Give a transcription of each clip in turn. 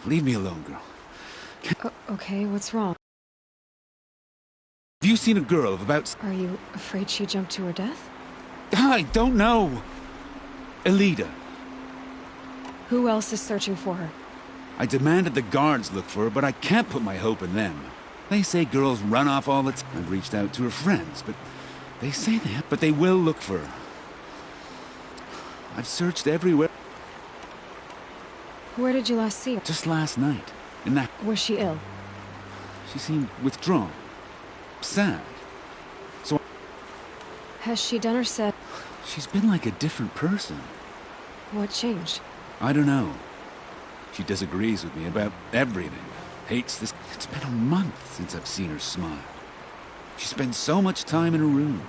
Leave me alone, girl. Okay, what's wrong? Have you seen a girl of about... Are you afraid she jumped to her death? I don't know. Elida. Who else is searching for her? I demanded the guards look for her, but I can't put my hope in them. They say girls run off all the time. I've reached out to her friends, but they will look for her. I've searched everywhere. Where did you last see her? Just last night, in that... Was she ill? She seemed withdrawn. Sad. So... Has she done or said... She's been like a different person. What changed? I don't know. She disagrees with me about everything. Hates this... It's been a month since I've seen her smile. She spends so much time in her room.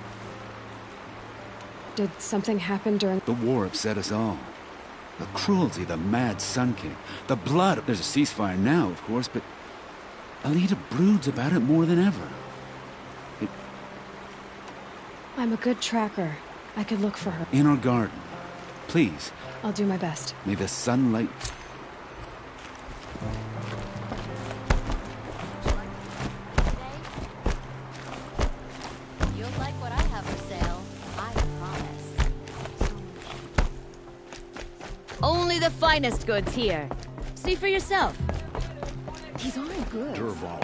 Did something happen during... The war upset us all. The cruelty, the mad Sun King, the blood... There's a ceasefire now, of course, but... Elida broods about it more than ever. I'm a good tracker. I could look for her. In our garden. Please. I'll do my best. May the sunlight... You'll like what I have for sale. I promise. Only the finest goods here. See for yourself. These aren't good. Durval's.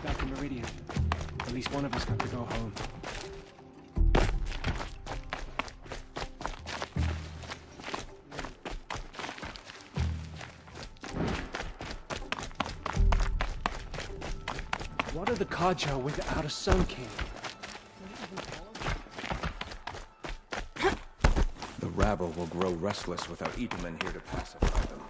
Back in Meridian. At least one of us got to go home. What are the Kaja without a Sun King? The rabble will grow restless without Itamen here to pacify them.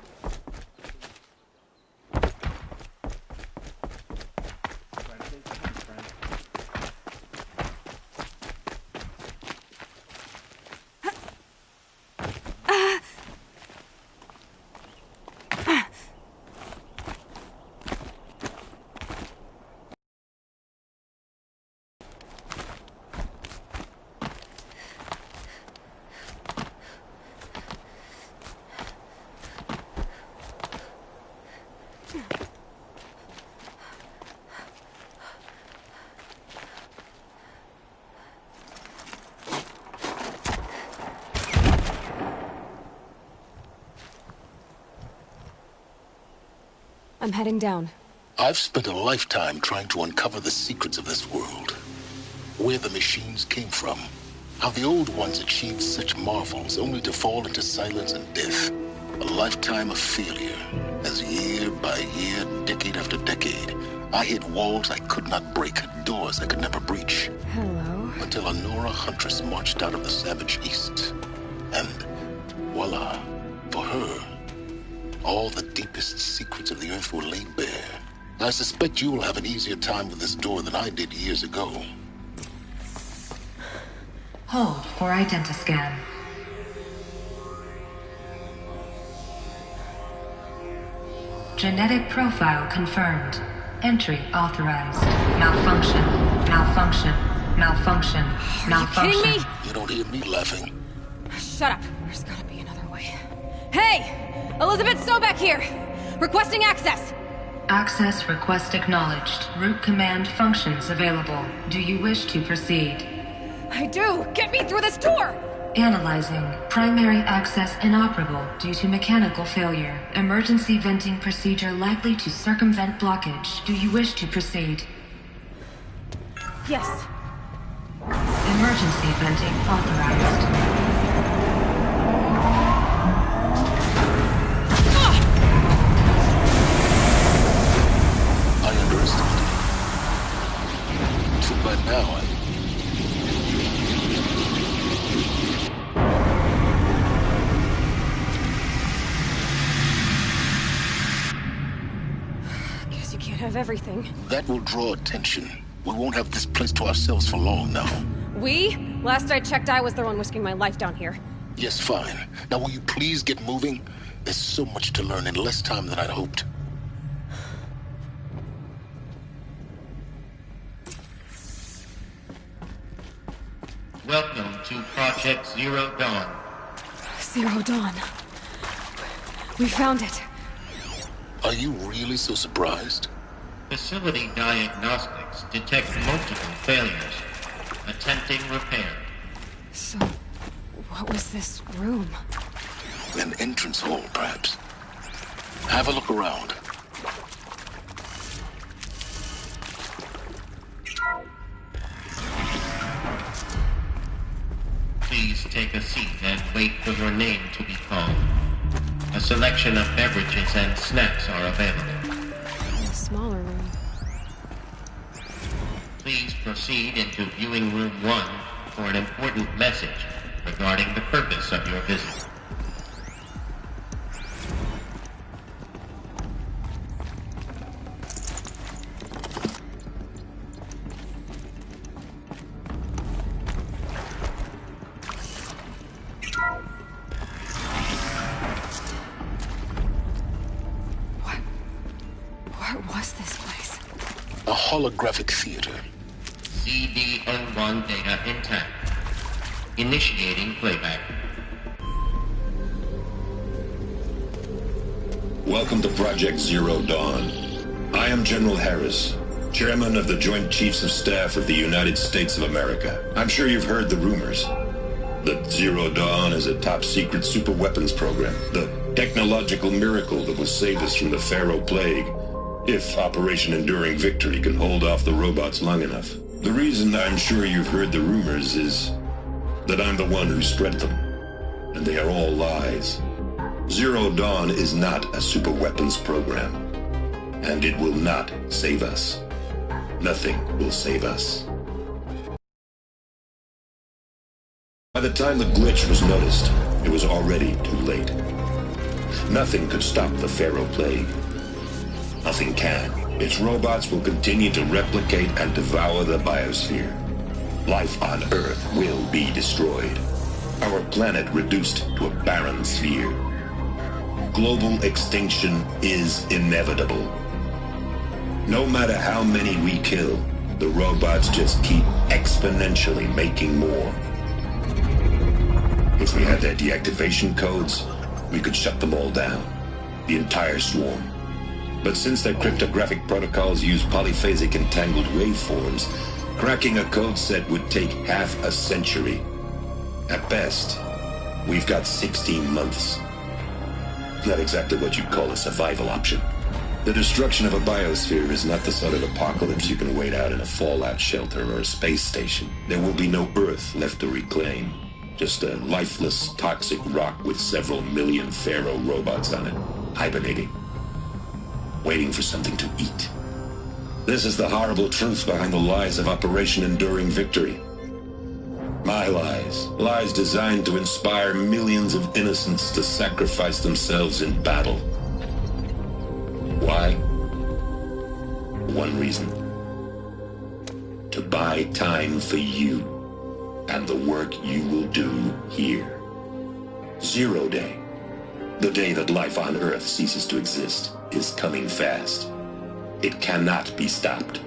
I'm heading down. I've spent a lifetime trying to uncover the secrets of this world. Where the machines came from. How the old ones achieved such marvels only to fall into silence and death. A lifetime of failure. As year by year, decade after decade, I hit walls I could not break, doors I could never breach. Hello. Until a Nora huntress marched out of the savage east. And voila, for her, all the deepest secrets of the earth were laid bare. I suspect you will have an easier time with this door than I did years ago. Hold for identiscan. Genetic profile confirmed. Entry authorized. Malfunction. Malfunction. Malfunction. Malfunction. Are you kidding me? You don't hear me laughing. Shut up. There's gotta be another way. Hey! Elizabeth Sobeck here! Requesting access! Access request acknowledged. Root command functions available. Do you wish to proceed? I do! Get me through this door! Analyzing. Primary access inoperable due to mechanical failure. Emergency venting procedure likely to circumvent blockage. Do you wish to proceed? Yes. Emergency venting authorized. I underestimated. Too bad now Guess you can't have everything. that will draw attention. We won't have this place to ourselves for long now. We? Last I checked, I was the one risking my life down here. Yes, fine. Now will you please get moving? There's so much to learn in less time than I'd hoped. Welcome to Project Zero Dawn. Zero Dawn. We found it. Are you really so surprised? Facility diagnostics detect multiple failures. Attempting repair. So, what was this room? An entrance hall, perhaps. Have a look around. Please take a seat and wait for your name to be called. A selection of beverages and snacks are available. In a smaller room. Please proceed into viewing room 1 for an important message regarding the purpose of your visit. What was this place? A holographic theater. CD01 data intact. Initiating playback. Welcome to Project Zero Dawn. I am General Harris, Chairman of the Joint Chiefs of Staff of the United States of America. I'm sure you've heard the rumors that Zero Dawn is a top-secret superweapons program, the technological miracle that will save us from the Pharaoh Plague, if Operation Enduring Victory can hold off the robots long enough. The reason I'm sure you've heard the rumors is that I'm the one who spread them, and they are all lies. Zero Dawn is not a superweapons program, and it will not save us. Nothing will save us. By the time the glitch was noticed, it was already too late. Nothing could stop the Pharaoh Plague. Nothing can. Its robots will continue to replicate and devour the biosphere. Life on Earth will be destroyed. Our planet reduced to a barren sphere. Global extinction is inevitable. No matter how many we kill, the robots just keep exponentially making more. If we had their deactivation codes, we could shut them all down. The entire swarm. But since their cryptographic protocols use polyphasic entangled waveforms, cracking a code set would take half a century. At best, we've got 16 months. Not exactly what you'd call a survival option. The destruction of a biosphere is not the sort of apocalypse you can wait out in a fallout shelter or a space station. There will be no Earth left to reclaim. Just a lifeless, toxic rock with several million Pharaoh robots on it, hibernating. Waiting for something to eat. This is the horrible truth behind the lies of Operation Enduring Victory. My lies. Lies designed to inspire millions of innocents to sacrifice themselves in battle. Why? One reason. To buy time for you and the work you will do here. Zero Day. The day that life on Earth ceases to exist is coming fast. It cannot be stopped.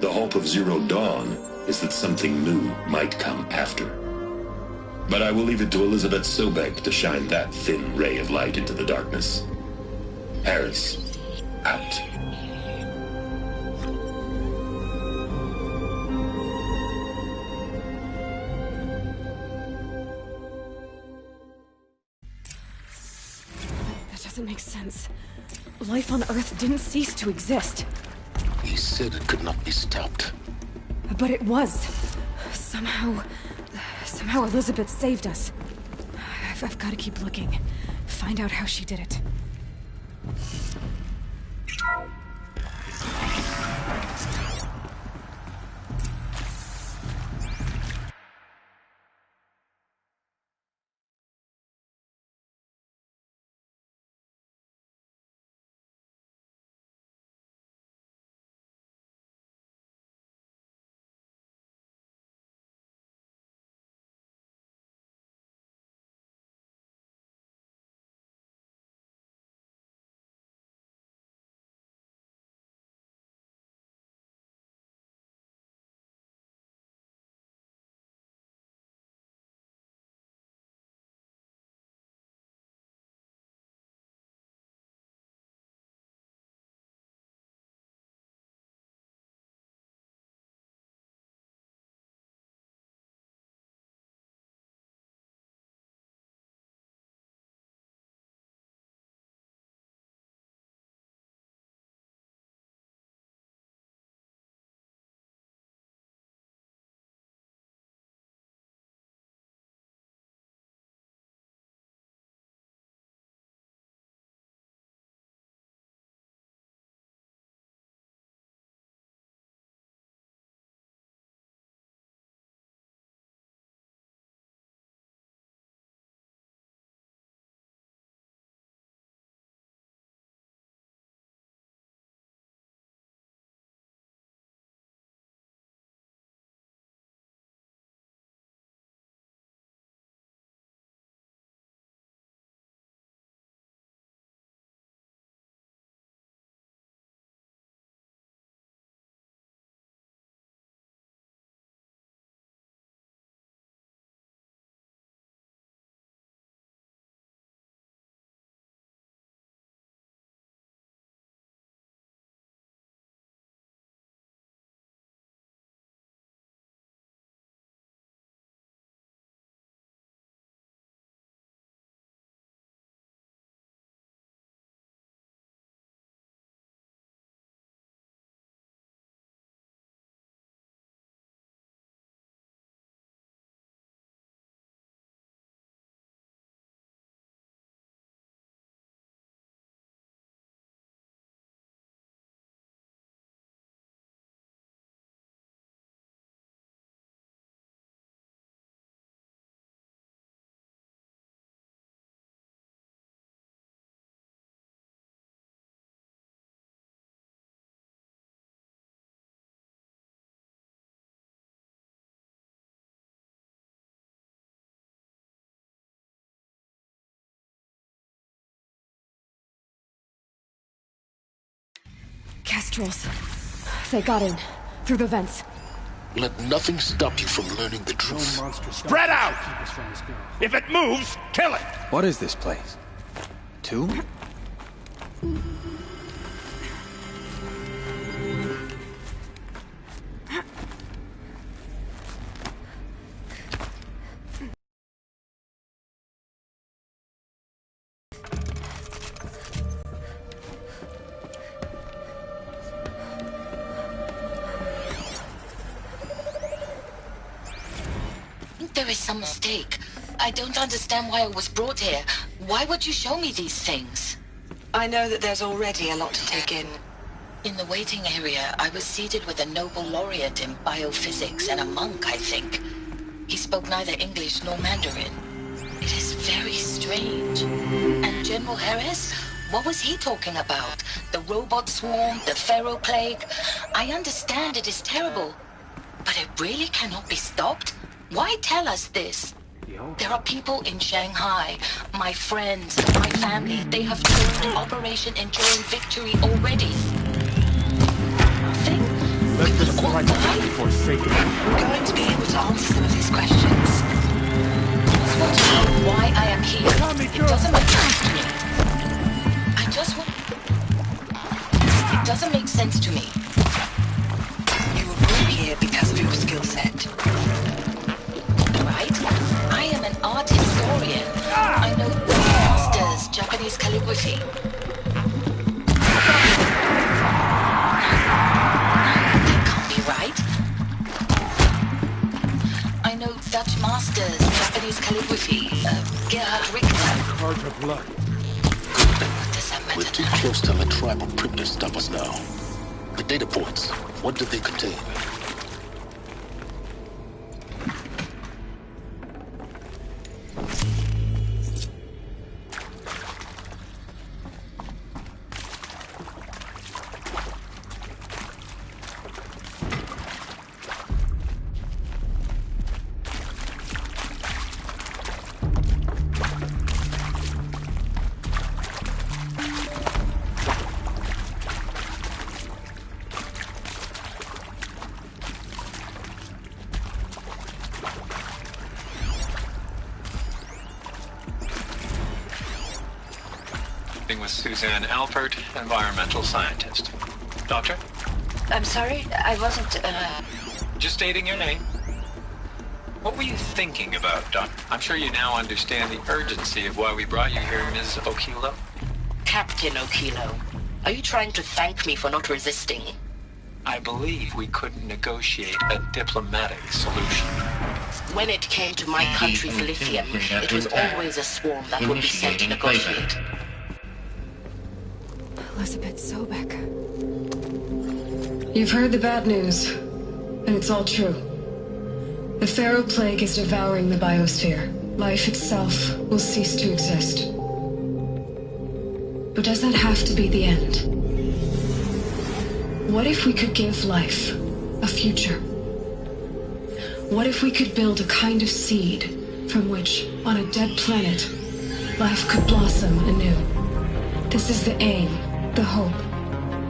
The hope of Zero Dawn is that something new might come after. But I will leave it to Elizabeth Sobek to shine that thin ray of light into the darkness. Harris, out. sense. Life on Earth didn't cease to exist. He said it could not be stopped. But it was. Somehow Elizabeth saved us. I've got to keep looking. Find out how she did it. Kestrels. They got in. Through the vents. Let nothing stop you from learning the truth. Spread out! If it moves, kill it! What is this place? Tomb? There is some mistake. I don't understand why I was brought here. Why would you show me these things? I know that there's already a lot to take in. In the waiting area, I was seated with a Nobel laureate in biophysics and a monk, I think. He spoke neither English nor Mandarin. It is very strange. And General Harris? What was he talking about? The robot swarm, the Pharaoh plague? I understand it is terrible, but it really cannot be stopped? Why tell us this? There are people in Shanghai, my friends, my family. They have told an Operation Enduring Victory already. Nothing? We will all die? We're going to be able to answer some of these questions. I just want to know why I am here. It doesn't make sense to me. I just want... It doesn't make sense to me. You were brought here because of your skill set. Right? I am an art historian. I know masters Japanese calligraphy. name's calligraphy. Gerhard Richter. Carter Blood. What does that matter? We're too close to the tribal crypt to stop us now. The data points, what did they contain? With Suzanne Alpert, environmental scientist. Doctor? I'm sorry, I wasn't, Just stating your name. What were you thinking about, Doc? I'm sure you now understand the urgency of why we brought you here, Ms. Okilo. Captain Okilo. Are you trying to thank me for not resisting? I believe we couldn't negotiate a diplomatic solution. When it came to my country's lithium, it was always a swarm that would be sent to negotiate. Elizabeth Sobek. You've heard the bad news, and it's all true. The Pharaoh Plague is devouring the biosphere. Life itself will cease to exist. But does that have to be the end? What if we could give life a future? What if we could build a kind of seed from which, on a dead planet, life could blossom anew? This is the aim, the hope,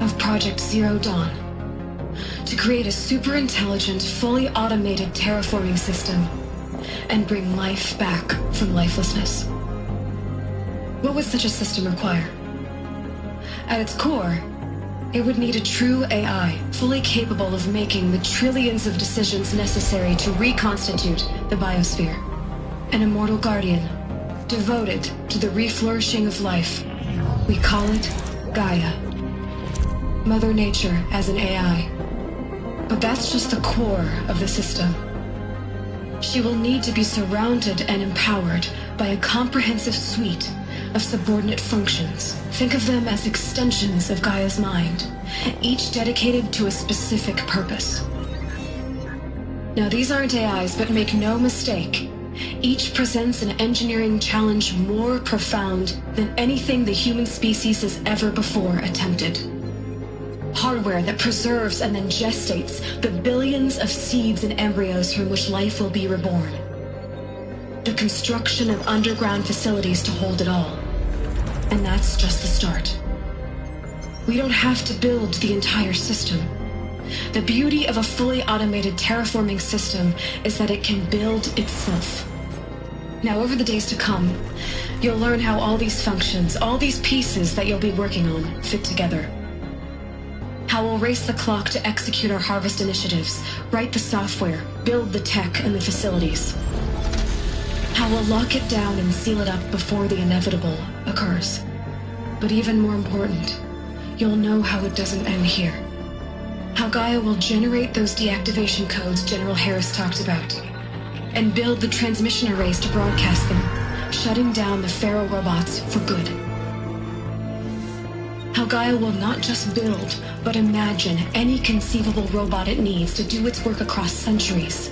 of Project Zero Dawn. To create a super-intelligent, fully automated terraforming system and bring life back from lifelessness. What would such a system require? At its core, it would need a true AI, fully capable of making the trillions of decisions necessary to reconstitute the biosphere. An immortal guardian, devoted to the reflourishing of life. We call it Gaia. Mother Nature as an AI. But that's just the core of the system. She will need to be surrounded and empowered by a comprehensive suite of subordinate functions. Think of them as extensions of Gaia's mind, each dedicated to a specific purpose. Now, these aren't AIs, but make no mistake, each presents an engineering challenge more profound than anything the human species has ever before attempted. Hardware that preserves and then gestates the billions of seeds and embryos from which life will be reborn. The construction of underground facilities to hold it all. And that's just the start. We don't have to build the entire system. The beauty of a fully automated terraforming system is that it can build itself. Now, over the days to come, you'll learn how all these functions, all these pieces that you'll be working on, fit together. How we'll race the clock to execute our harvest initiatives, write the software, build the tech and the facilities. How we'll lock it down and seal it up before the inevitable occurs. But even more important, you'll know how it doesn't end here. How Gaia will generate those deactivation codes General Harris talked about, and build the transmission arrays to broadcast them, shutting down the Pharaoh robots for good. How Gaia will not just build, but imagine any conceivable robot it needs to do its work across centuries.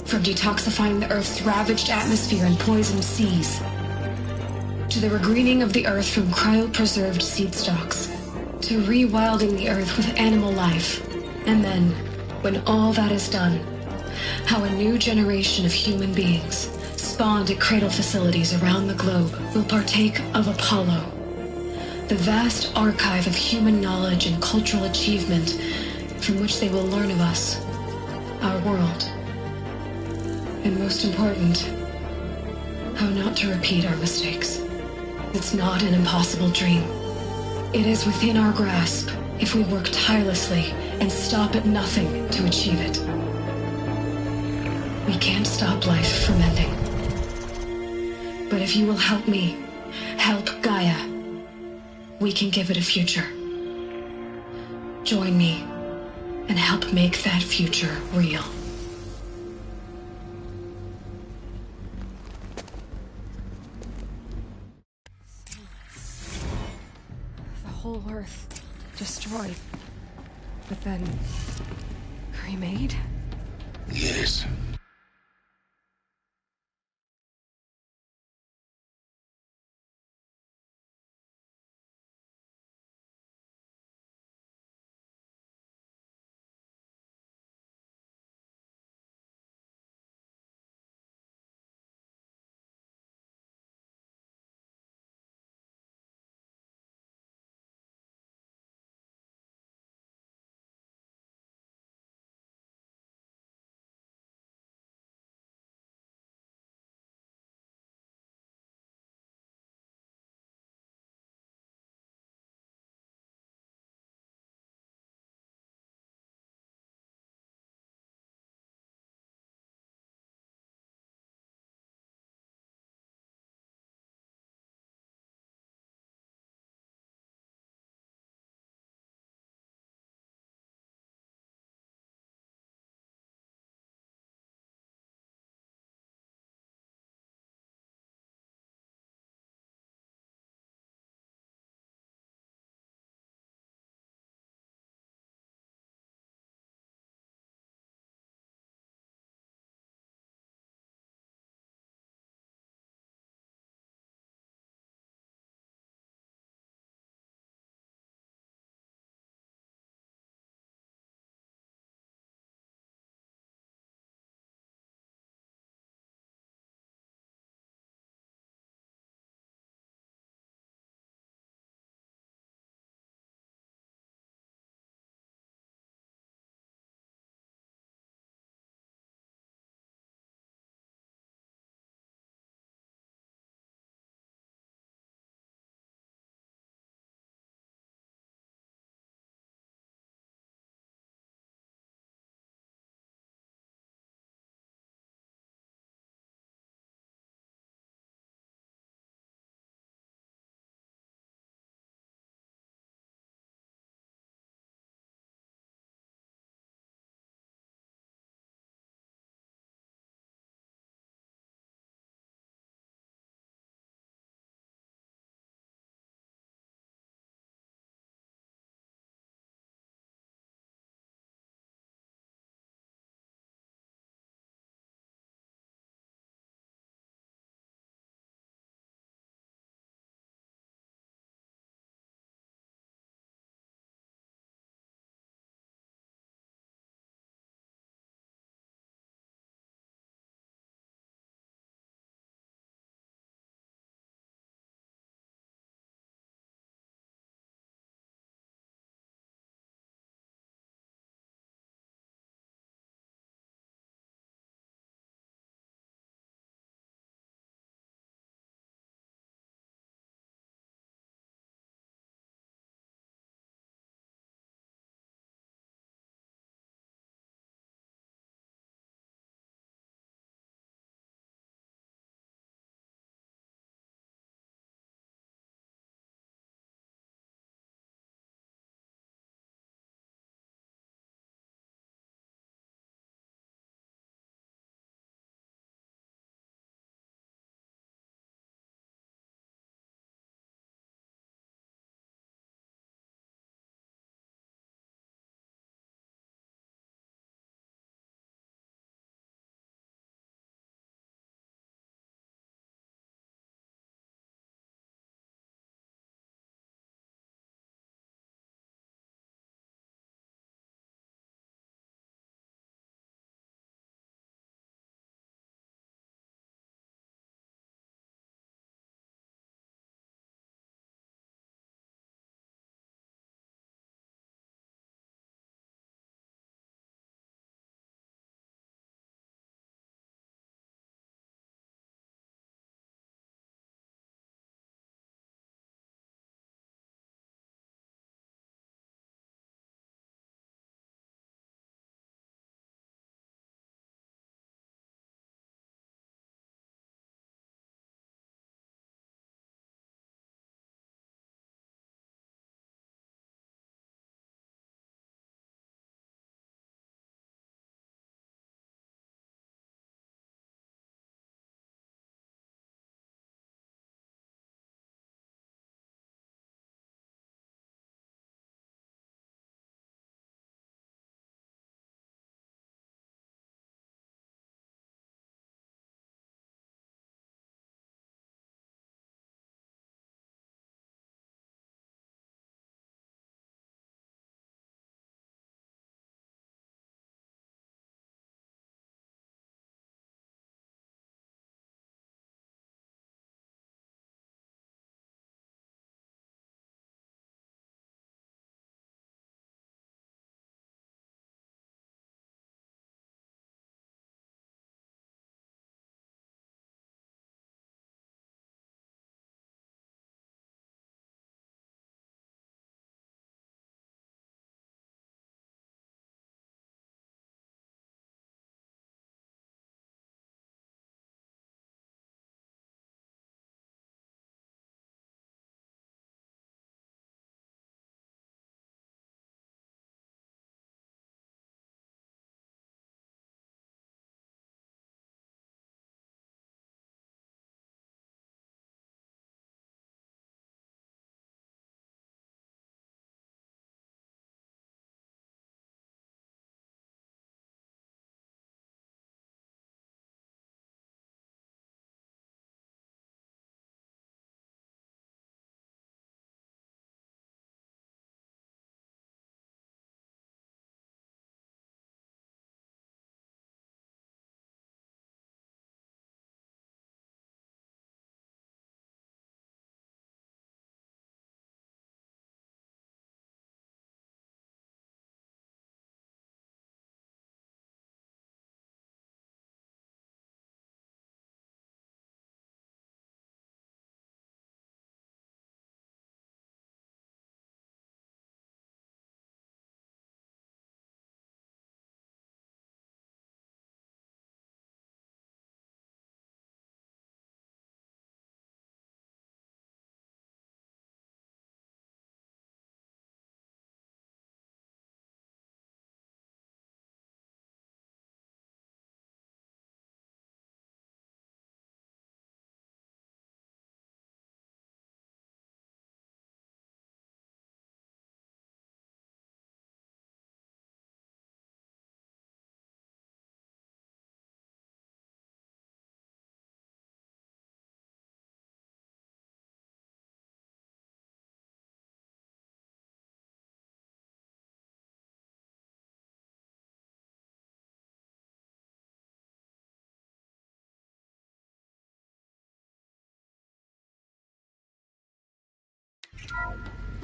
From detoxifying the Earth's ravaged atmosphere and poisoned seas, to the regreening of the Earth from cryopreserved seed stalks, to rewilding the Earth with animal life. And then, when all that is done, how a new generation of human beings, spawned at cradle facilities around the globe, will partake of Apollo, the vast archive of human knowledge and cultural achievement from which they will learn of us, our world. And most important, how not to repeat our mistakes. It's not an impossible dream. It is within our grasp if we work tirelessly and stop at nothing to achieve it. We can't stop life from ending. But if you will help me, help Gaia, we can give it a future. Join me and help make that future real. whole Earth destroyed. But then... remade? Yes.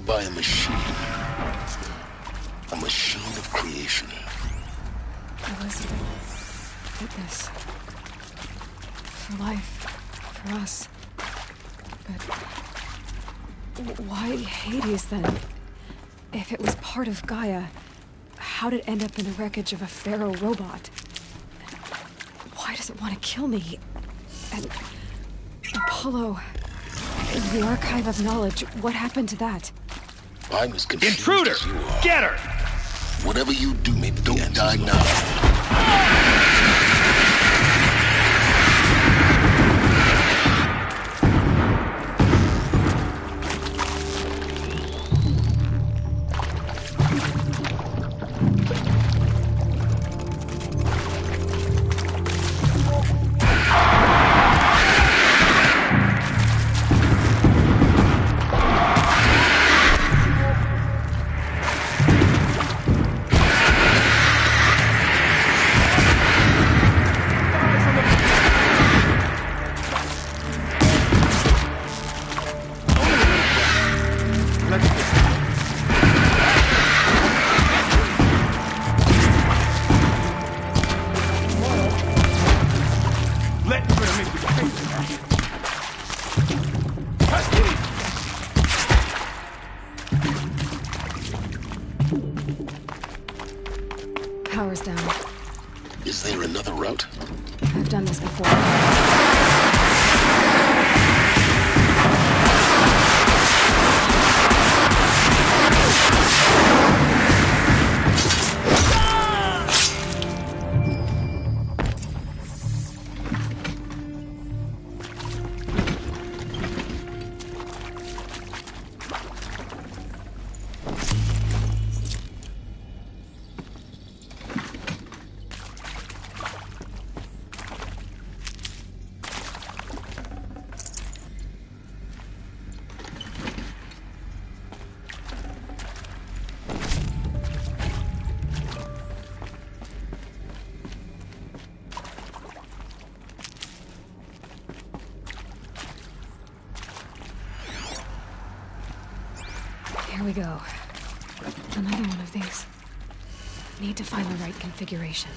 by a machine. A machine of creation. Elizabeth did this. For life. For us. But why Hades then? If it was part of Gaia, how did it end up in the wreckage of a Pharaoh robot? Why does it want to kill me? And Apollo, the Archive of Knowledge, what happened to that? I'm as confused Intruder! as you are. Get her! Whatever you do, maybe don't die now. Power's down. Is there another route? I've done this before. Here we go. Another one of these. Need to find the right configuration.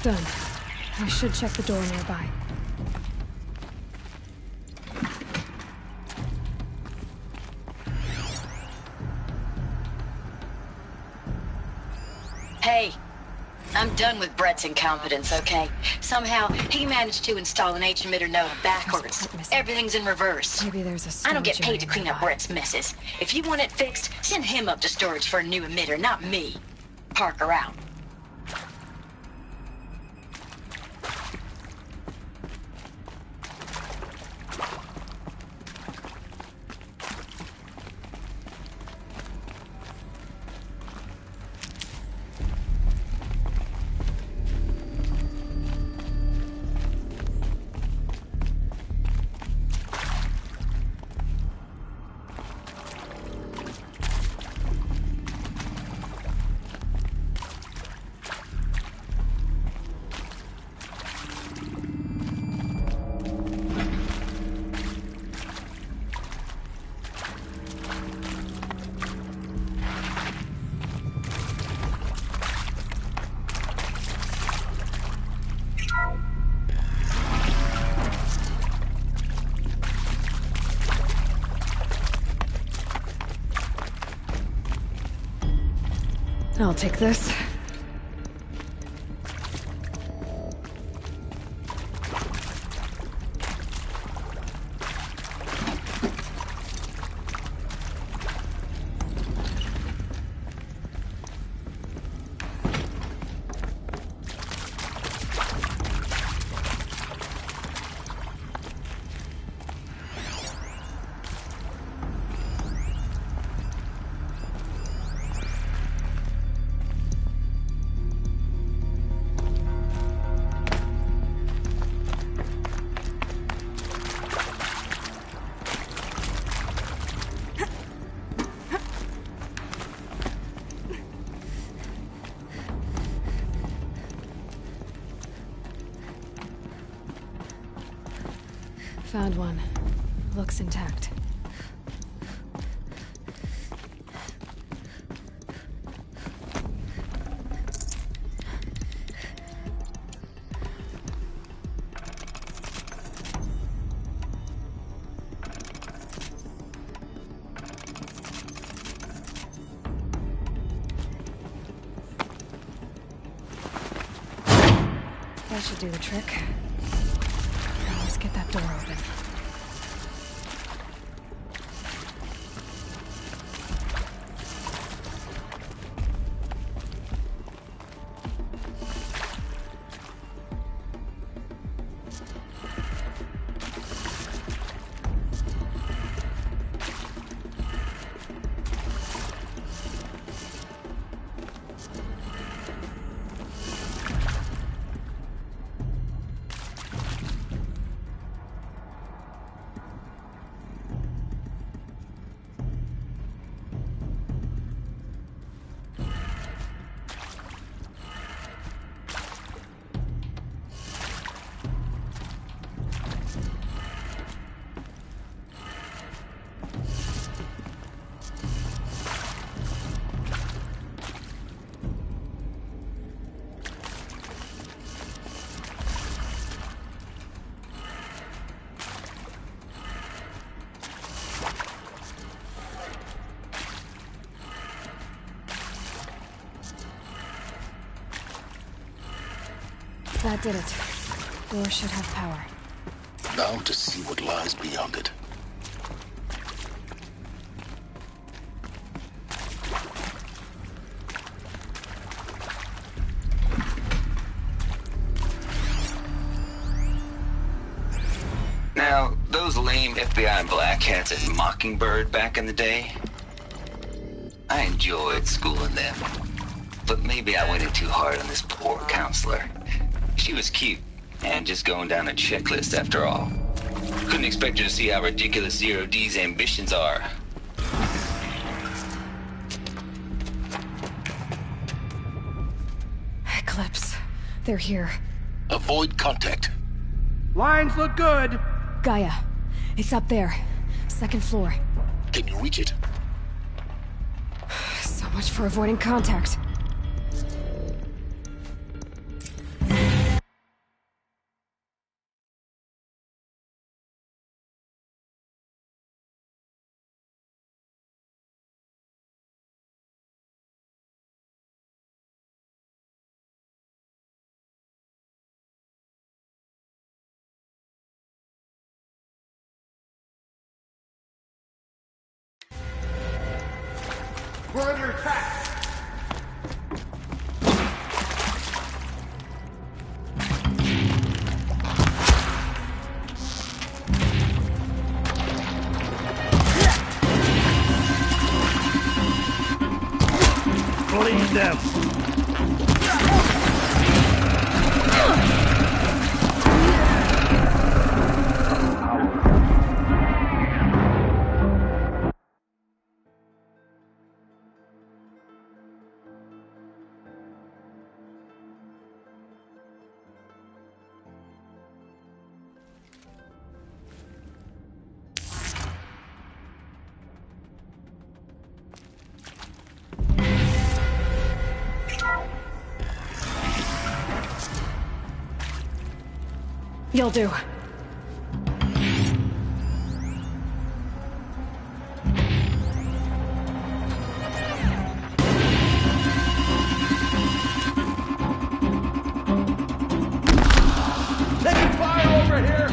Done. I should check the door nearby. Hey, I'm done with Brett's incompetence, okay? Somehow, he managed to install an H-emitter node backwards. Everything's in reverse. Maybe there's a I don't get paid to storage clean area up nearby. Brett's messes. If you want it fixed, send him up to storage for a new emitter, not me. Parker out. I'll take this. Found one. Looks intact. That should do the trick. Now let's get that door open. That did it. Door should have power. Now to see what lies beyond it. Now, those lame FBI black hats at Mockingbird back in the day, I enjoyed schooling them. But maybe I went in too hard on this poor counselor. She was cute, and just going down a checklist after all. Couldn't expect her to see how ridiculous Zero D's ambitions are. Eclipse. They're here. Avoid contact. Lines look good. Gaia. It's up there. Second floor. Can you reach it? So much for avoiding contact. We're under attack. Bleed them. You'll do. Taking fire over here!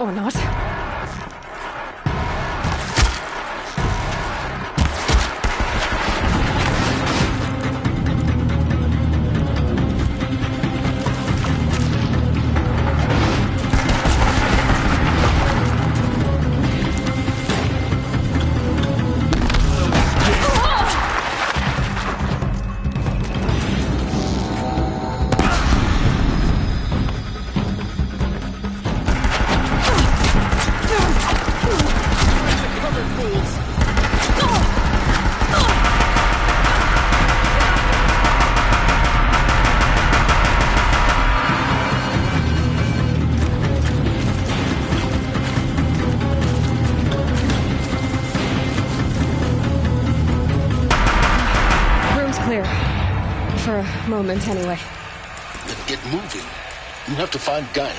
or not. For a moment, anyway. Then get moving. You have to find Gaia.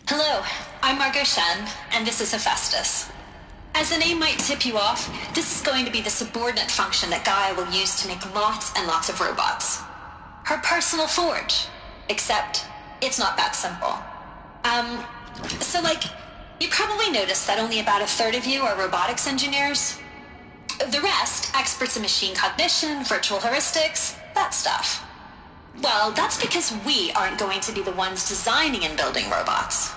Hello, I'm Margot Shen, and this is Hephaestus. As the name might tip you off, this is going to be the subordinate function that Gaia will use to make lots and lots of robots. Her personal forge. Except, it's not that simple. You probably noticed that only about a third of you are robotics engineers. The rest, experts in machine cognition, virtual heuristics, that stuff. Well, that's because we aren't going to be the ones designing and building robots.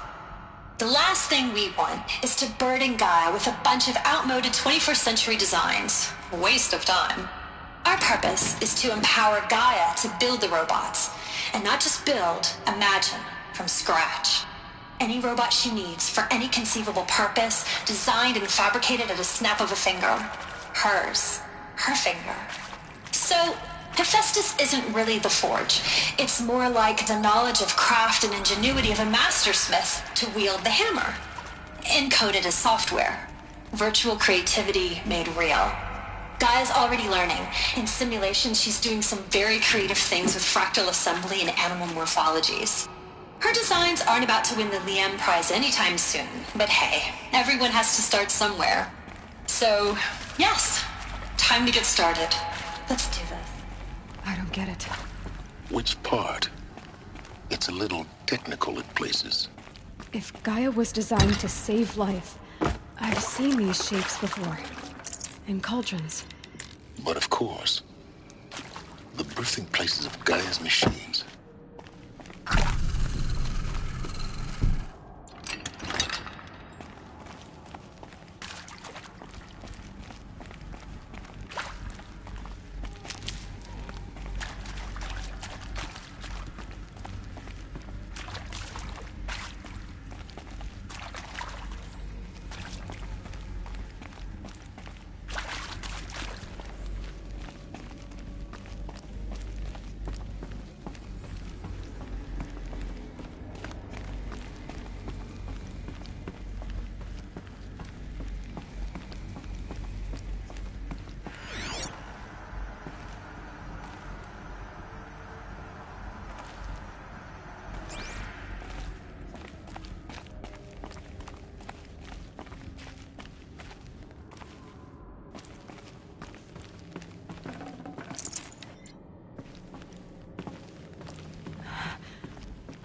The last thing we want is to burden Gaia with a bunch of outmoded 21st century designs. Waste of time. Our purpose is to empower Gaia to build the robots, and not just build, imagine, from scratch. Any robot she needs for any conceivable purpose, designed and fabricated at a snap of a finger. Hers. Her finger. So, Hephaestus isn't really the forge. It's more like the knowledge of craft and ingenuity of a mastersmith to wield the hammer. Encoded as software. Virtual creativity made real. Gaia's already learning. In simulation, she's doing some very creative things with fractal assembly and animal morphologies. Her designs aren't about to win the Liam Prize anytime soon, but hey, everyone has to start somewhere. So, yes, time to get started. Let's do this. I don't get it. Which part? It's a little technical in places. If Gaia was designed to save life, I've seen these shapes before. In cauldrons. But of course, the birthing places of Gaia's machines.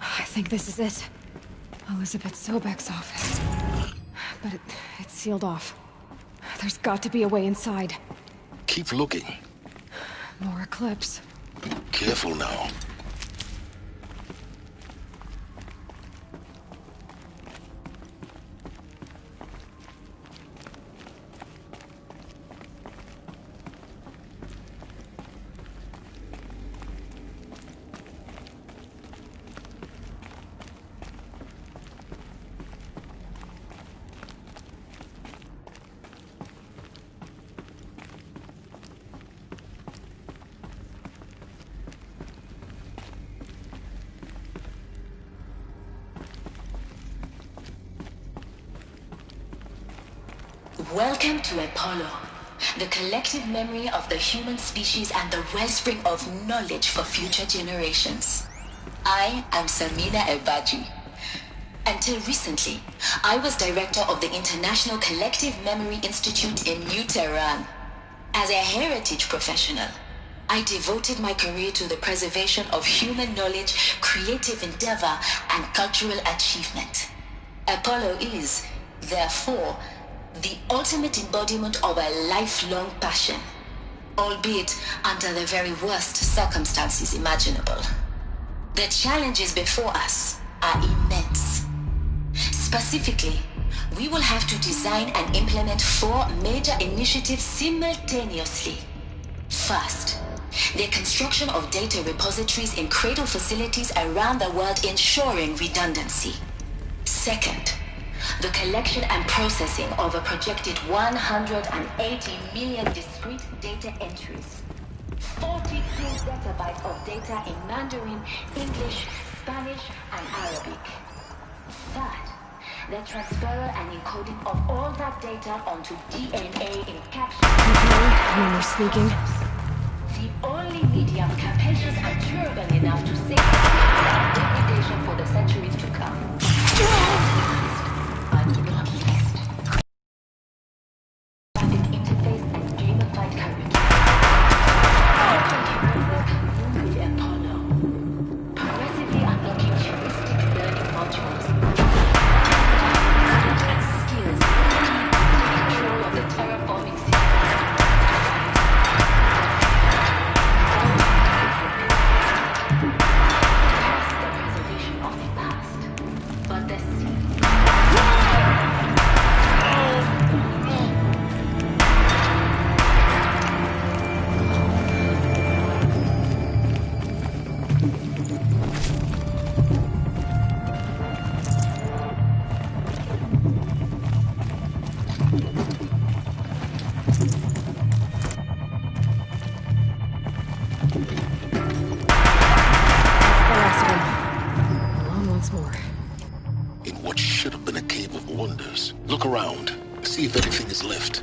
I think this is it. Elizabeth Sobek's office. But it's sealed off. There's got to be a way inside. Keep looking. More Eclipse. Careful now. Welcome to Apollo, the collective memory of the human species and the wellspring of knowledge for future generations. I am Samina Ebaji. Until recently, I was director of the International Collective Memory Institute in New Tehran. As a heritage professional, I devoted my career to the preservation of human knowledge, creative endeavor, and cultural achievement. Apollo is, therefore, the ultimate embodiment of a lifelong passion, albeit under the very worst circumstances imaginable. The challenges before us are immense. Specifically, we will have to design and implement 4 major initiatives simultaneously. First, the construction of data repositories in cradle facilities around the world, ensuring redundancy. Second, the collection and processing of a projected 180 million discrete data entries. 42 zettabytes of data in Mandarin, English, Spanish, and Arabic. Third, the transfer and encoding of all that data onto DNA encapsulated. Okay, no more sneaking. The only medium capacious and durable enough to safeguard degradation for the centuries to come. But not least, graphic interface and gamified curriculum. Welcome with Apollo. Progressively unlocking heuristic learning modules and skills control of the terraforming system. Past the preservation of the past, but the sea. In what should have been a cave of wonders. Look around. See if anything is left.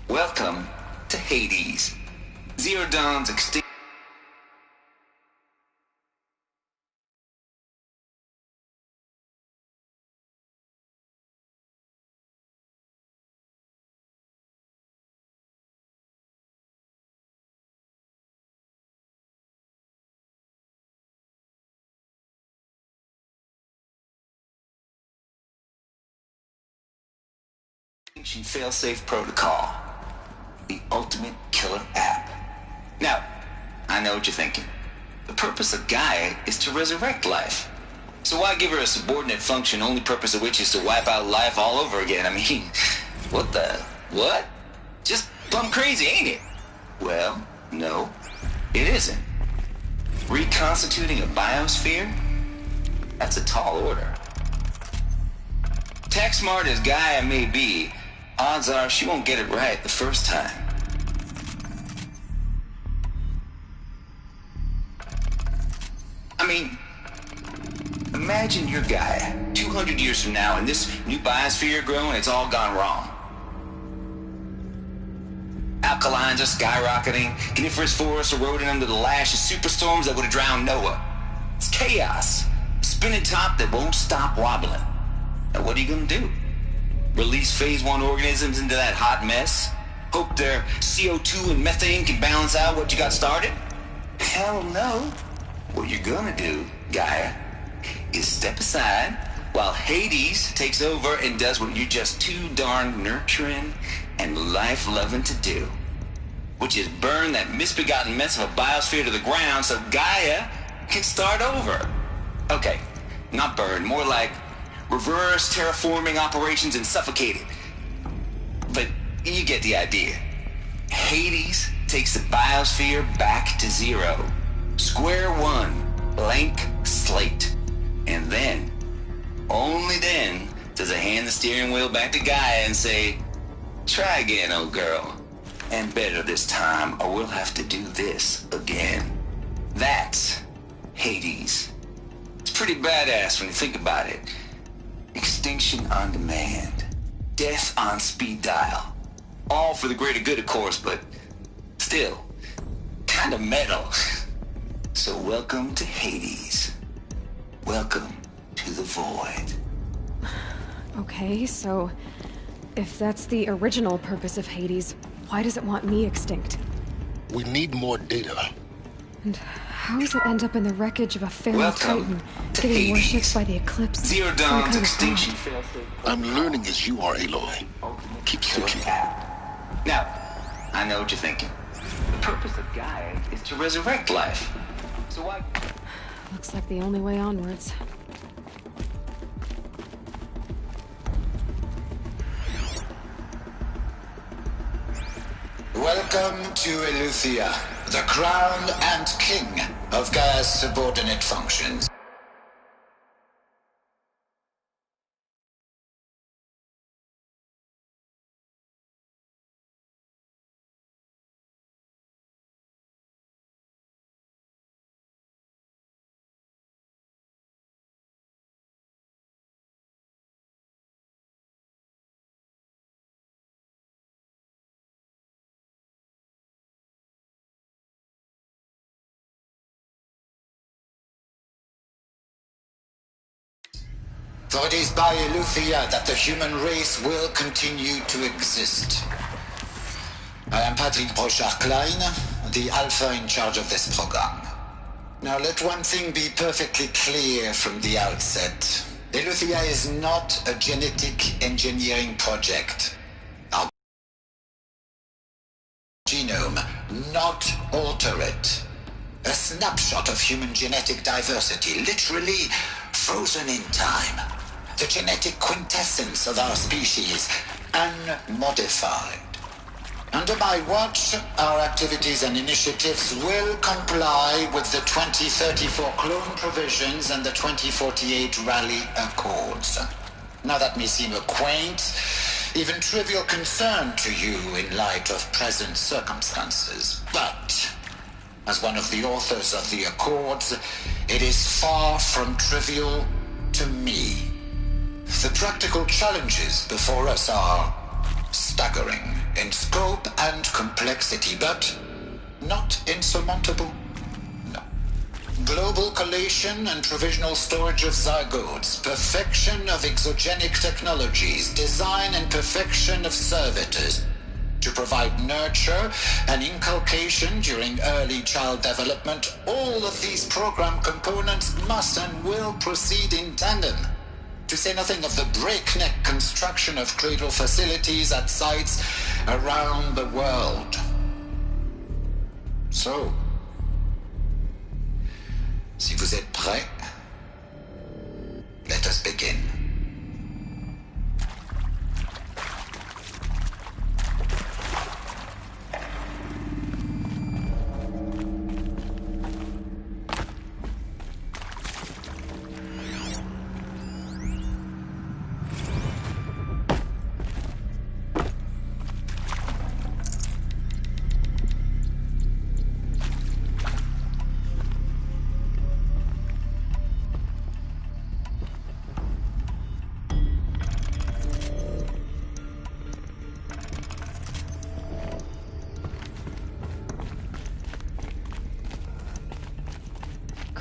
Welcome to Hades. Zero Dawn's extinct. Failsafe protocol. The ultimate killer app. Now, I know what you're thinking. The purpose of Gaia is to resurrect life. So why give her a subordinate function, only purpose of which is to wipe out life all over again? I mean, what? Just plumb crazy, ain't it? Well, no, it isn't. Reconstituting a biosphere? That's a tall order. Tech smart as Gaia may be, odds are she won't get it right the first time. mean, imagine your guy 200 years from now and this new biosphere growing, it's all gone wrong. Alkalines are skyrocketing, coniferous forests eroding under the lash of superstorms that would have drowned Noah. It's chaos. A spinning top that won't stop wobbling. Now what are you gonna do? Release phase 1 organisms into that hot mess? Hope their CO2 and methane can balance out what you got started? Hell no. What you're gonna do, Gaia, is step aside while Hades takes over and does what you're just too darn nurturing and life-loving to do, which is burn that misbegotten mess of a biosphere to the ground so Gaia can start over. Okay, not burn, more like reverse terraforming operations and suffocate it. But you get the idea. Hades takes the biosphere back to zero. Square one, blank slate. And then, only then, does it hand the steering wheel back to Gaia and say, try again, old girl. And better this time, or we'll have to do this again. That's Hades. It's pretty badass when you think about it. Extinction on demand. Death on speed dial. All for the greater good, of course, but still, kind of metal. So welcome to Hades. Welcome to the void. Okay, so if that's the original purpose of Hades, why does it want me extinct? We need more data. And how does it end up in the wreckage of a Pharaoh Titan, getting Hades. worshipped by the Eclipse? Zero Some Dawn's kind of extinction. I'm learning as you are, Aloy. Keep searching. Now, I know what you're thinking. The purpose of Gaia is to resurrect life. So why? Looks like the only way onwards. Welcome to Eleuthia, the crown and king of Gaia's subordinate functions. For it is by Eleuthia that the human race will continue to exist. I am Patrick Brochard-Klein, the Alpha in charge of this program. Now let one thing be perfectly clear from the outset. Eleuthia is not a genetic engineering project. Our genome, not alter it. A snapshot of human genetic diversity, literally frozen in time. The genetic quintessence of our species, unmodified. Under my watch, our activities and initiatives will comply with the 2034 clone provisions and the 2048 Raleigh Accords. Now that may seem a quaint, even trivial concern to you in light of present circumstances, but as one of the authors of the Accords, it is far from trivial to me. The practical challenges before us are staggering in scope and complexity, but not insurmountable. No. Global collation and provisional storage of zygotes, perfection of exogenic technologies, design and perfection of servitors, to provide nurture and inculcation during early child development. All of these program components must and will proceed in tandem, to say nothing of the breakneck construction of cradle facilities at sites around the world. So, si vous êtes prêts, let us begin.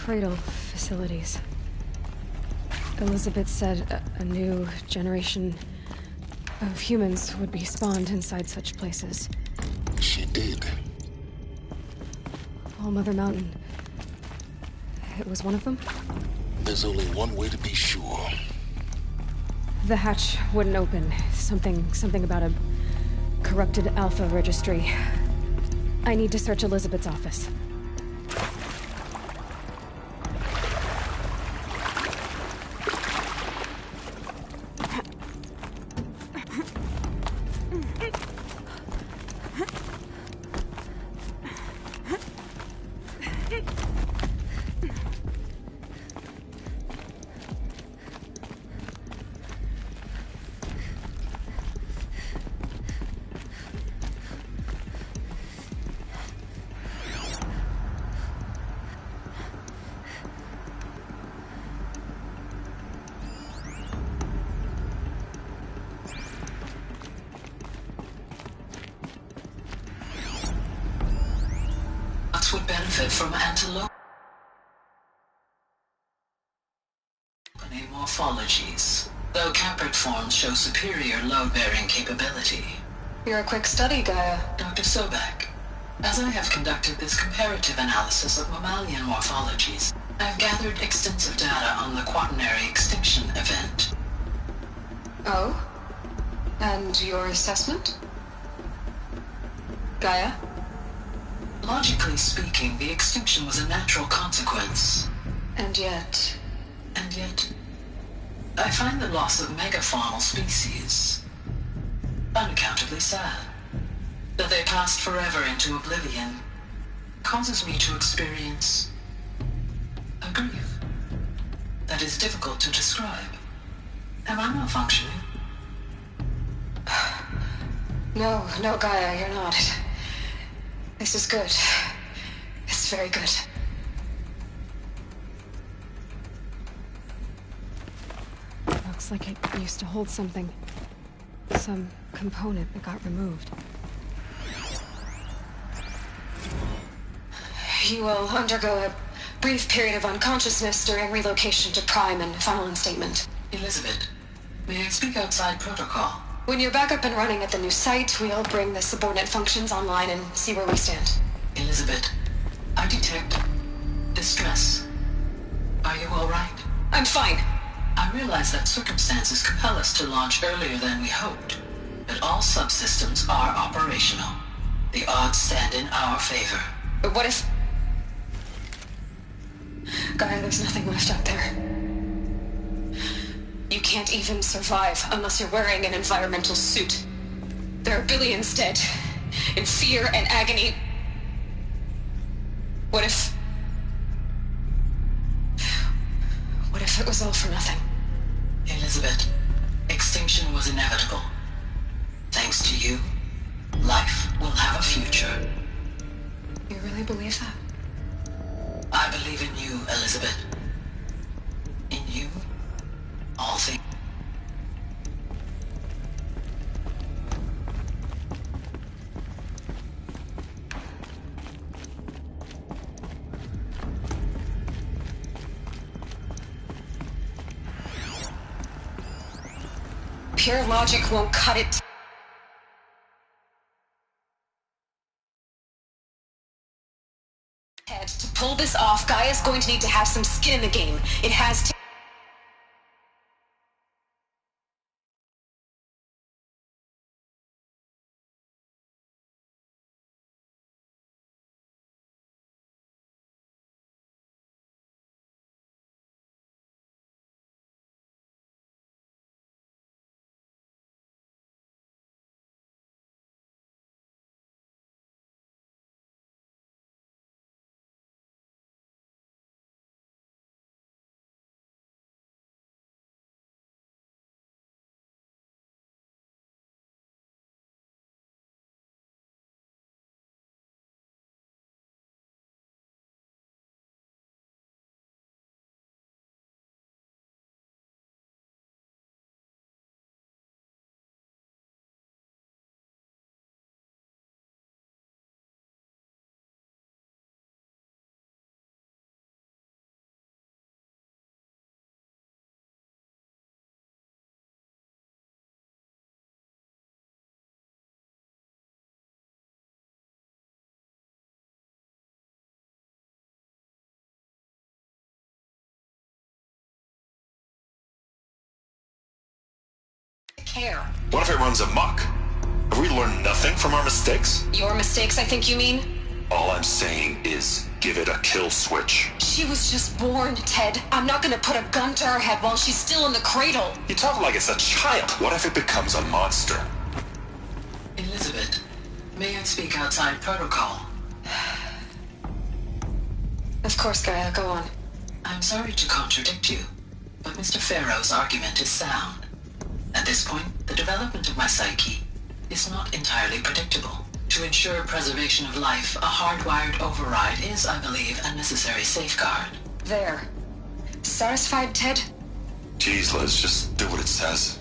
cradle facilities. Elizabeth said a new generation of humans would be spawned inside such places. She did. All Mother Mountain. It was one of them? There's only one way to be sure. The hatch wouldn't open. Something about a corrupted Alpha registry. I need to search Elizabeth's office. Would benefit from antelope morphologies, though caprid forms show superior load-bearing capability. You're a quick study, Gaia. Dr. Sobek, as I have conducted this comparative analysis of mammalian morphologies, I've gathered extensive data on the quaternary extinction event. Oh? And your assessment? Gaia? Logically speaking, the extinction was a natural consequence. And yet, I find the loss of megafaunal species unaccountably sad. That they passed forever into oblivion causes me to experience a grief that is difficult to describe. Am I malfunctioning? No, Gaia, you're not. This is good. It's very good. Looks like it used to hold something. Some component that got removed. You will undergo a brief period of unconsciousness during relocation to Prime and final instatement. Elizabeth, may I speak outside protocol? When you're back up and running at the new site, we'll bring the subordinate functions online and see where we stand. Elizabeth, I detect distress. Are you all right? I'm fine. I realize that circumstances compel us to launch earlier than we hoped, but all subsystems are operational. The odds stand in our favor. But what if... Gaia, there's nothing left out there. You can't even survive unless you're wearing an environmental suit. There are billions dead, in fear and agony. What if it was all for nothing? Elizabeth, extinction was inevitable. Thanks to you, life will have a future. You really believe that? I believe in you, Elizabeth. In you, all things. Pure logic won't cut it. To pull this off, Gaia's going to need to have some skin in the game. It has to... care. What if it runs amok? Have we learned nothing from our mistakes? Your mistakes, I think you mean? All I'm saying is, give it a kill switch. She was just born, Ted. I'm not gonna put a gun to her head while she's still in the cradle. You talk like it's a child. What if it becomes a monster? Elizabeth, may I speak outside protocol? Of course, Gaia, go on. I'm sorry to contradict you, but Mr. Farrow's argument is sound. At this point, the development of my psyche is not entirely predictable. To ensure preservation of life, a hardwired override is, I believe, a necessary safeguard. There. Satisfied, Ted? Jeez, Liz, just do what it says.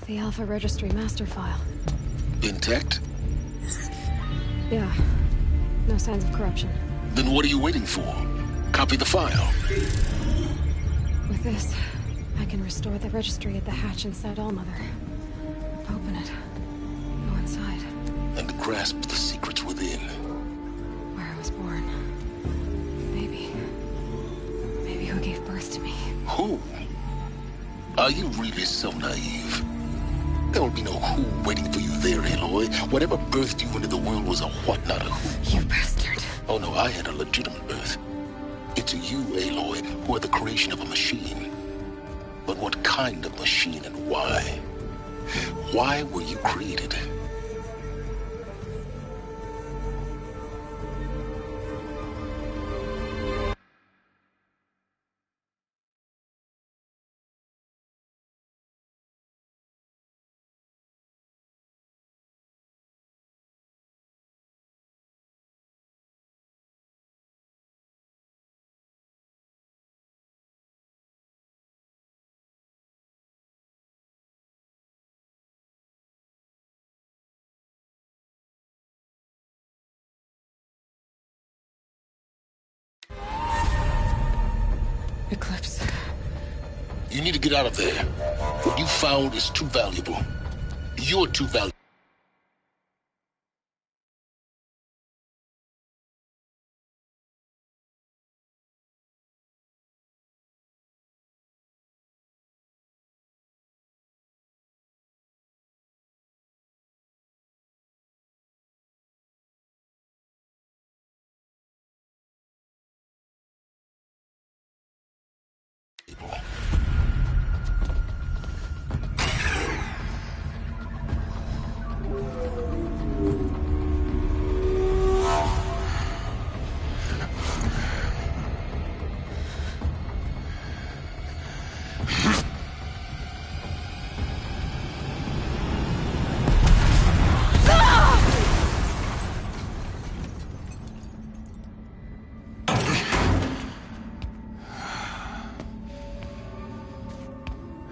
The Alpha Registry master file. Intact? Yeah. No signs of corruption. Then what are you waiting for? Copy the file. With this, I can restore the registry at the hatch inside Allmother. Open it. Go inside. And grasp the secrets within. Where I was born. Maybe who gave birth to me. Who? Are you really so naive? There will be no who waiting for you there, Aloy. Whatever birthed you into the world was a what, not a who. You bastard. Oh no, I had a legitimate birth. It's you, Aloy, who are the creation of a machine. But what kind of machine and why? Why were you created? Eclipse. You need to get out of there. What you found is too valuable. You're too valuable.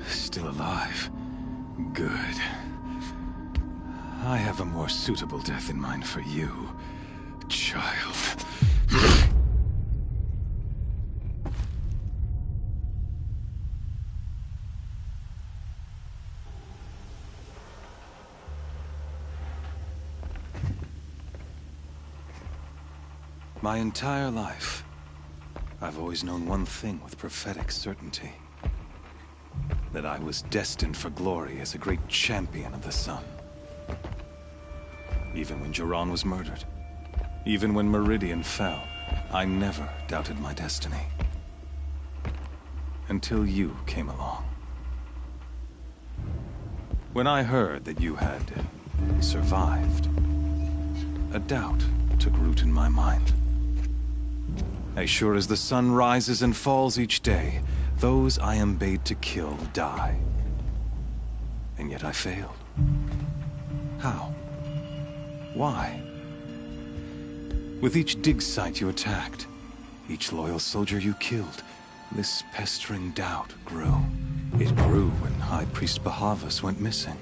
Still alive. Good. I have a more suitable death in mind for you, child. My entire life, I've always known one thing with prophetic certainty. That I was destined for glory as a great champion of the sun. Even when Jiran was murdered, even when Meridian fell, I never doubted my destiny. Until you came along. When I heard that you had survived, a doubt took root in my mind. As sure as the sun rises and falls each day, those I am bade to kill die. And yet I failed. How? Why? With each dig site you attacked, each loyal soldier you killed, this pestering doubt grew. It grew when High Priest Bahavas went missing,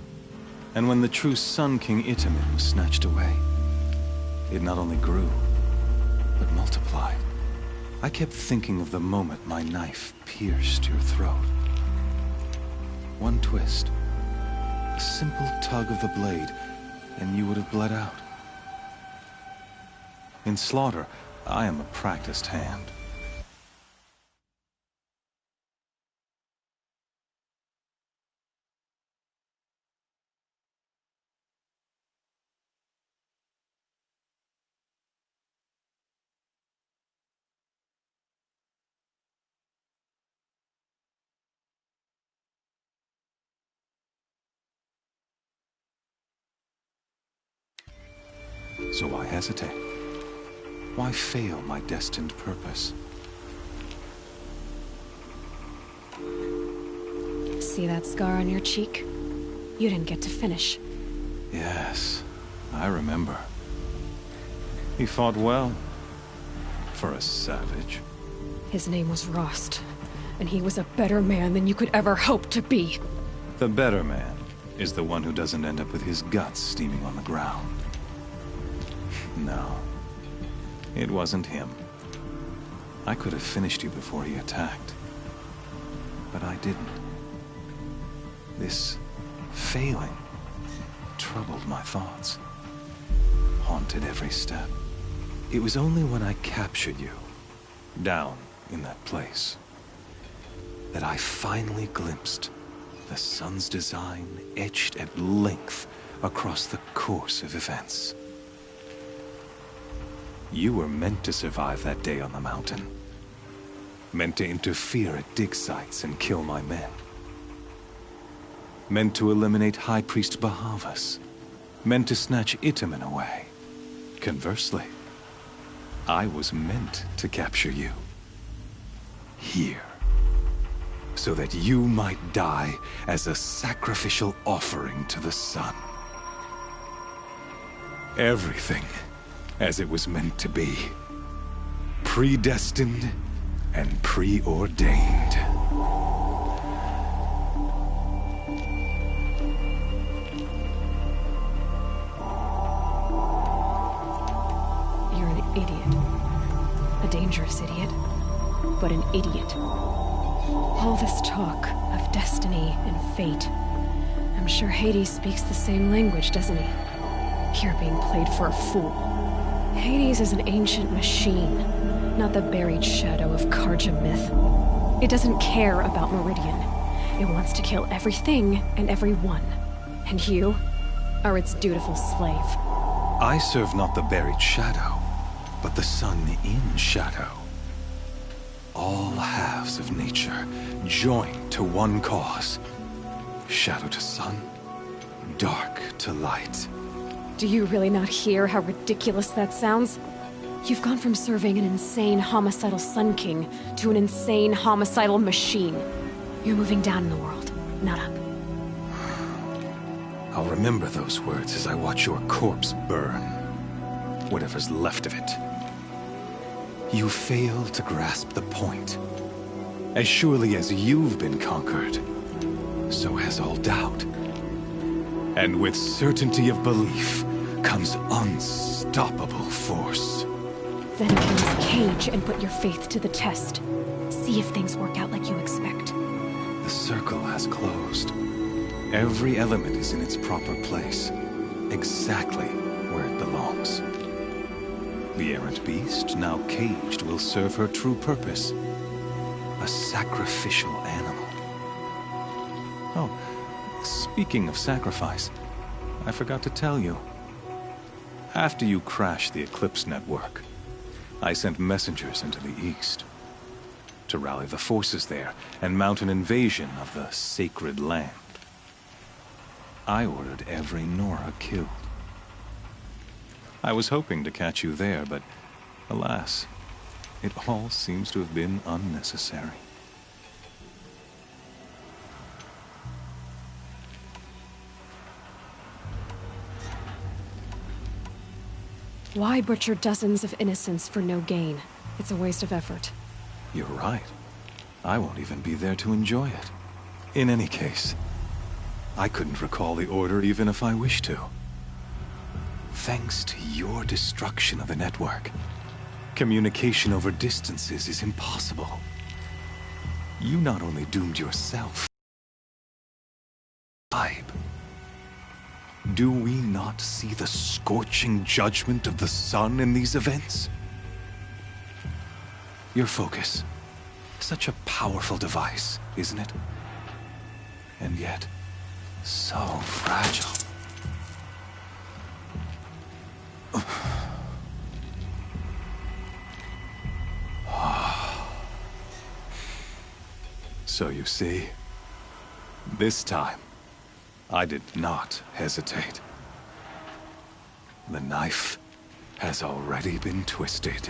and when the true Sun King Itamen was snatched away. It not only grew, but multiplied. I kept thinking of the moment my knife pierced your throat. One twist, a simple tug of the blade, and you would have bled out. In slaughter, I am a practiced hand. So why hesitate? Why fail my destined purpose? See that scar on your cheek? You didn't get to finish. Yes, I remember. He fought well. For a savage. His name was Rost, and he was a better man than you could ever hope to be. The better man is the one who doesn't end up with his guts steaming on the ground. No. It wasn't him. I could have finished you before he attacked. But I didn't. This failing troubled my thoughts. Haunted every step. It was only when I captured you, down in that place, that I finally glimpsed the sun's design etched at length across the course of events. You were meant to survive that day on the mountain. Meant to interfere at dig sites and kill my men. Meant to eliminate High Priest Bahavas. Meant to snatch Itamen away. Conversely, I was meant to capture you. Here. So that you might die as a sacrificial offering to the sun. Everything as it was meant to be. Predestined and preordained. You're an idiot. A dangerous idiot, but an idiot. All this talk of destiny and fate. I'm sure Hades speaks the same language, doesn't he? You're being played for a fool. Hades is an ancient machine, not the buried shadow of Karja myth. It doesn't care about Meridian. It wants to kill everything and everyone. And you are its dutiful slave. I serve not the buried shadow, but the sun in shadow. All halves of nature joined to one cause. Shadow to sun, dark to light. Do you really not hear how ridiculous that sounds? You've gone from serving an insane homicidal Sun King to an insane homicidal machine. You're moving down in the world, not up. I'll remember those words as I watch your corpse burn. Whatever's left of it. You fail to grasp the point. As surely as you've been conquered, so has all doubt. And with certainty of belief comes unstoppable force. Then open this cage and put your faith to the test. See if things work out like you expect. The circle has closed. Every element is in its proper place. Exactly where it belongs. The errant beast, now caged, will serve her true purpose. A sacrificial animal. Oh, speaking of sacrifice, I forgot to tell you. After you crashed the Eclipse network, I sent messengers into the east to rally the forces there and mount an invasion of the sacred land. I ordered every Nora killed. I was hoping to catch you there, but alas, it all seems to have been unnecessary. Why butcher dozens of innocents for no gain? It's a waste of effort. You're right. I won't even be there to enjoy it. In any case, I couldn't recall the order even if I wished to. Thanks to your destruction of the network, communication over distances is impossible. You not only doomed yourself, do we not see the scorching judgment of the sun in these events? Your focus, such a powerful device, isn't it? And yet, so fragile. So you see, this time, I did not hesitate. The knife has already been twisted.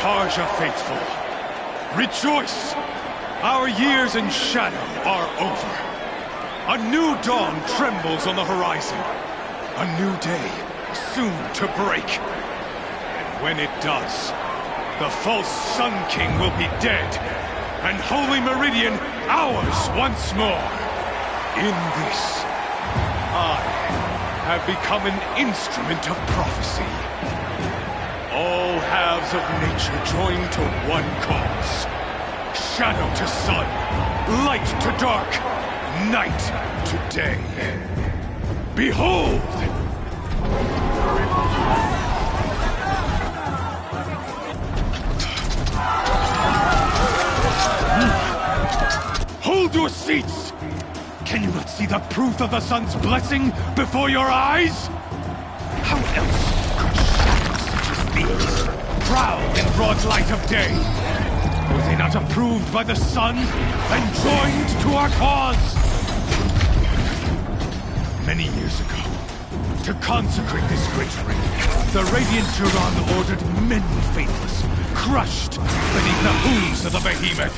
Carja faithful, rejoice! Our years in shadow are over. A new dawn trembles on the horizon. A new day soon to break. And when it does, the false Sun King will be dead, and Holy Meridian ours once more. In this, I have become an instrument of prophecy. All halves of nature join to one cause. Shadow to sun, light to dark, night to day. Behold! Hold your seats! Can you not see the proof of the sun's blessing before your eyes? How else proud in broad light of day? Were they not approved by the sun and joined to our cause? Many years ago, to consecrate this great ring, the Radiant Turan ordered many faithless, crushed beneath the hooves of the behemoth.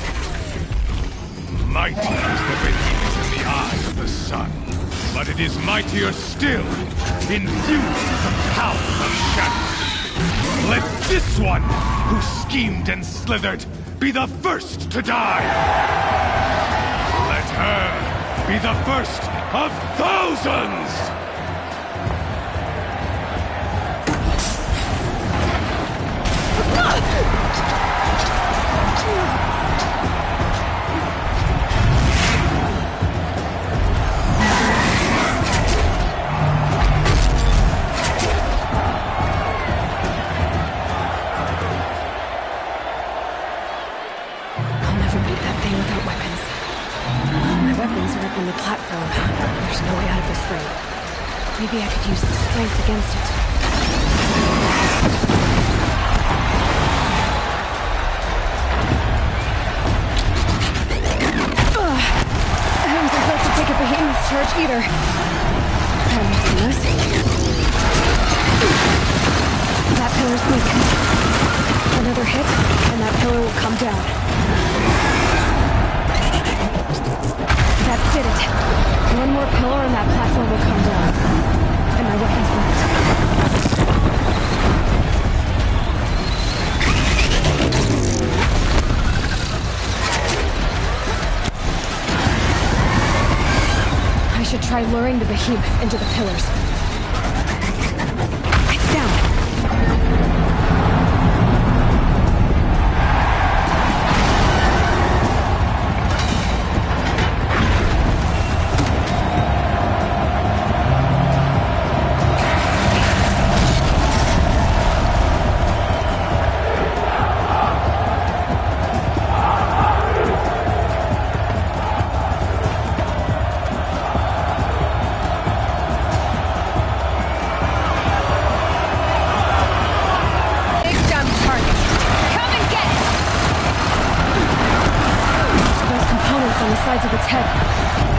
Mighty is the behemoth in the eyes of the sun, but it is mightier still, infused with the power of shadow. Let this one, who schemed and slithered, be the first to die! Let her be the first of thousands! On the platform. There's no way out of this ring. Maybe I could use the strength against it. I wasn't about to take a behemoth's charge either. That makes sense. That pillar's weak. Another hit, and that pillar will come down. That did it. One more pillar and that platform will come down. And my weapon's left. should try luring the behemoth into the pillars. It's down. Sides of its head.